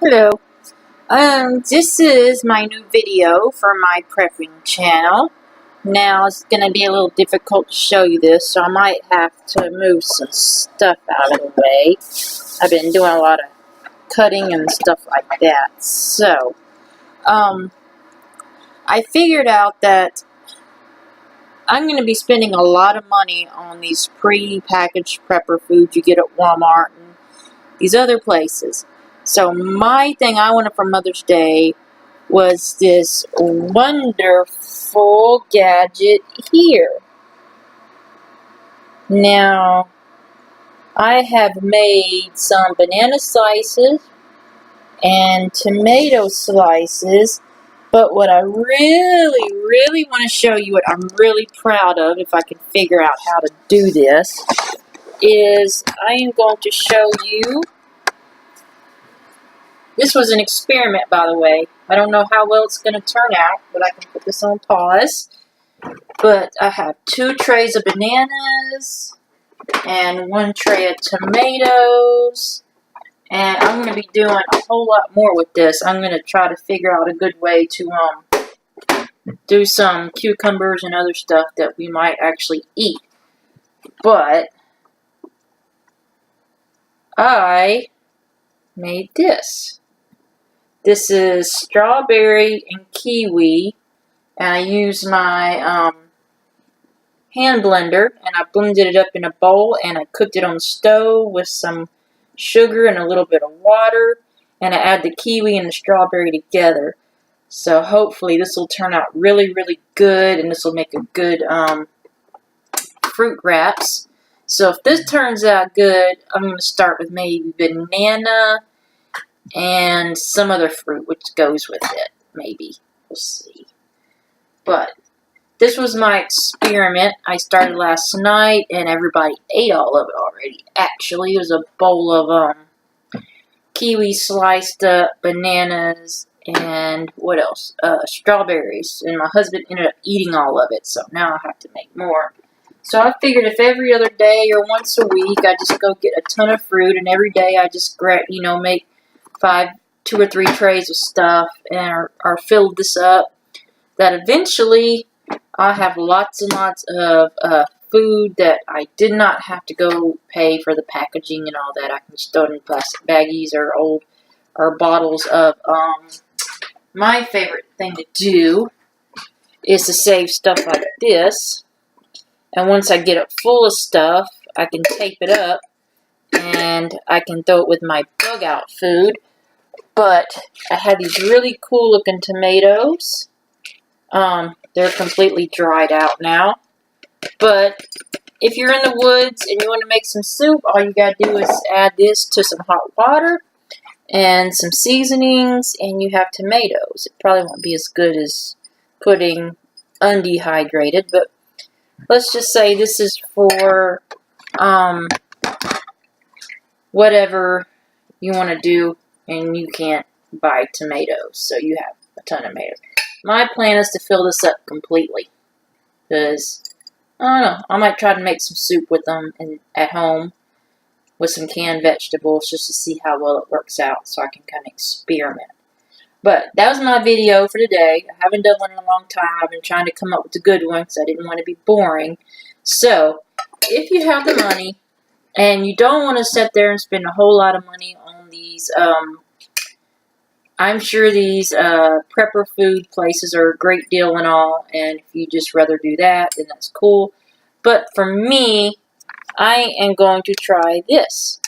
Hello. This is my new video for my prepping channel. Now it's going to be a little difficult to show you this, so I might have to move some stuff out of the way. I've been doing a lot of cutting and stuff like that. So, I figured out that I'm going to be spending a lot of money on these pre-packaged prepper foods you get at Walmart and these other places. So my thing I wanted for Mother's Day was this wonderful gadget here. Now, I have made some banana slices and tomato slices, but what I really want to show you, what I'm really proud of, if I can figure out how to do this, is I am going to show you. This was an experiment, by the way. I don't know how well it's going to turn out, but I can put this on pause. But I have 2 trays of bananas and 1 tray of tomatoes. And I'm going to be doing a whole lot more with this. I'm going to try to figure out a good way to do some cucumbers and other stuff that we might actually eat. But I made this. This is strawberry and kiwi, and I used my hand blender, and I blended it up in a bowl, and I cooked it on the stove with some sugar and a little bit of water, and I add the kiwi and the strawberry together. So hopefully this will turn out really good, and this will make a good fruit wraps. So if this turns out good, I'm going to start with maybe banana and some other fruit which goes with it, maybe. We'll see. But this was my experiment. I started last night and everybody ate all of it already. Actually, it was a bowl of kiwi sliced up, bananas, and what else? Strawberries. And my husband ended up eating all of it, so now I have to make more. So I figured if every other day or once a week I just go get a ton of fruit, and every day I just make 2 or 3 trays of stuff and or filled this up, that eventually I'll have lots and lots of food that I did not have to go pay for the packaging and all that. I can just throw it in plastic baggies or bottles of. My favorite thing to do is to save stuff like this, and once I get it full of stuff, I can tape it up and I can throw it with my bug out food. But I had these really cool looking tomatoes. They're completely dried out now. But if you're in the woods and you want to make some soup, all you got to do is add this to some hot water and some seasonings, and you have tomatoes. It probably won't be as good as putting undehydrated, but let's just say this is for whatever you want to do, and you can't buy tomatoes, so you have a ton of tomatoes. My plan is to fill this up completely, because, I don't know, I might try to make some soup with them at home with some canned vegetables just to see how well it works out, so I can kind of experiment. But that was my video for today. I haven't done one in a long time. I've been trying to come up with a good one because I didn't want to be boring. So, if you have the money and you don't want to sit there and spend a whole lot of money on these, I'm sure these prepper food places are a great deal and all, and if you just rather do that, then that's cool. But for me, I am going to try this,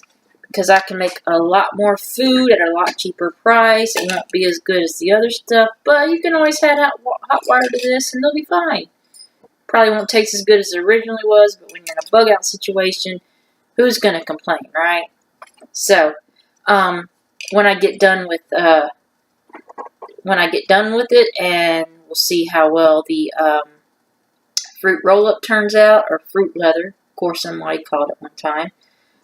because I can make a lot more food at a lot cheaper price. It won't be as good as the other stuff, but you can always add hot water to this and they'll be fine. Probably won't taste as good as it originally was, but when you're in a bug out situation, who's going to complain, right? So, when I get done with it, and we'll see how well the fruit roll-up turns out, or fruit leather, of course somebody called it one time.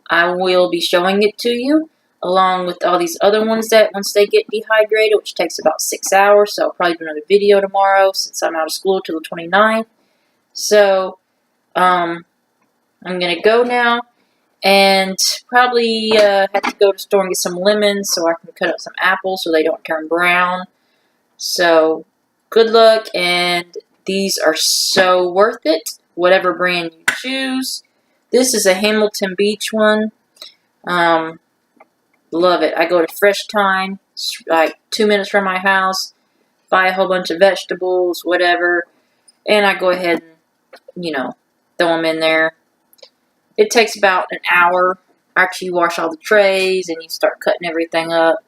I will be showing it to you, along with all these other ones that once they get dehydrated, which takes about 6 hours, so I'll probably do another video tomorrow since I'm out of school till the 29th. So, I'm going to go now, And probably have to go to the store and get some lemons so I can cut up some apples so they don't turn brown. So good luck, and these are so worth it, whatever brand you choose. This is a Hamilton Beach one. Love it. I go to Fresh Time, like 2 minutes from my house, buy a whole bunch of vegetables, whatever, and I go ahead and, throw them in there. It takes about an hour after you wash all the trays and you start cutting everything up.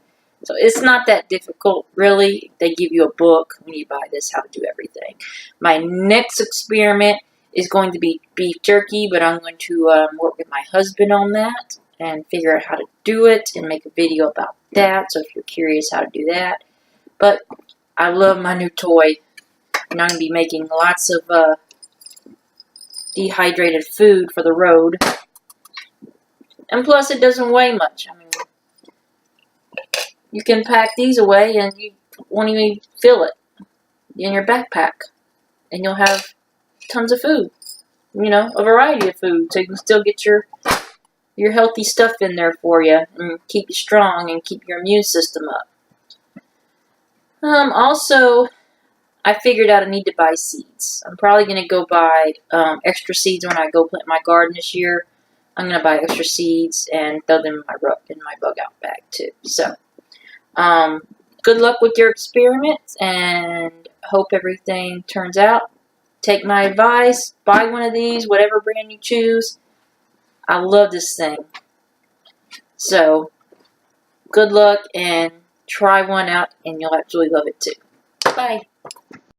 So it's not that difficult, really. They give you a book when you buy this, how to do everything. My next experiment is going to be beef jerky, but I'm going to work with my husband on that and figure out how to do it and make a video about that. So if you're curious how to do that. But I love my new toy, and I'm going to be making lots of dehydrated food for the road. And plus, it doesn't weigh much. I mean, you can pack these away and you won't even feel it in your backpack. And you'll have tons of food. A variety of food. So you can still get your healthy stuff in there for you and keep you strong and keep your immune system up. Also, I figured out I need to buy seeds. I'm probably going to go buy extra seeds when I go plant my garden this year. I'm going to buy extra seeds and throw them in my bug out bag too. So, good luck with your experiments and hope everything turns out. Take my advice, buy one of these, whatever brand you choose. I love this thing. So, good luck and try one out and you'll absolutely love it too. Bye.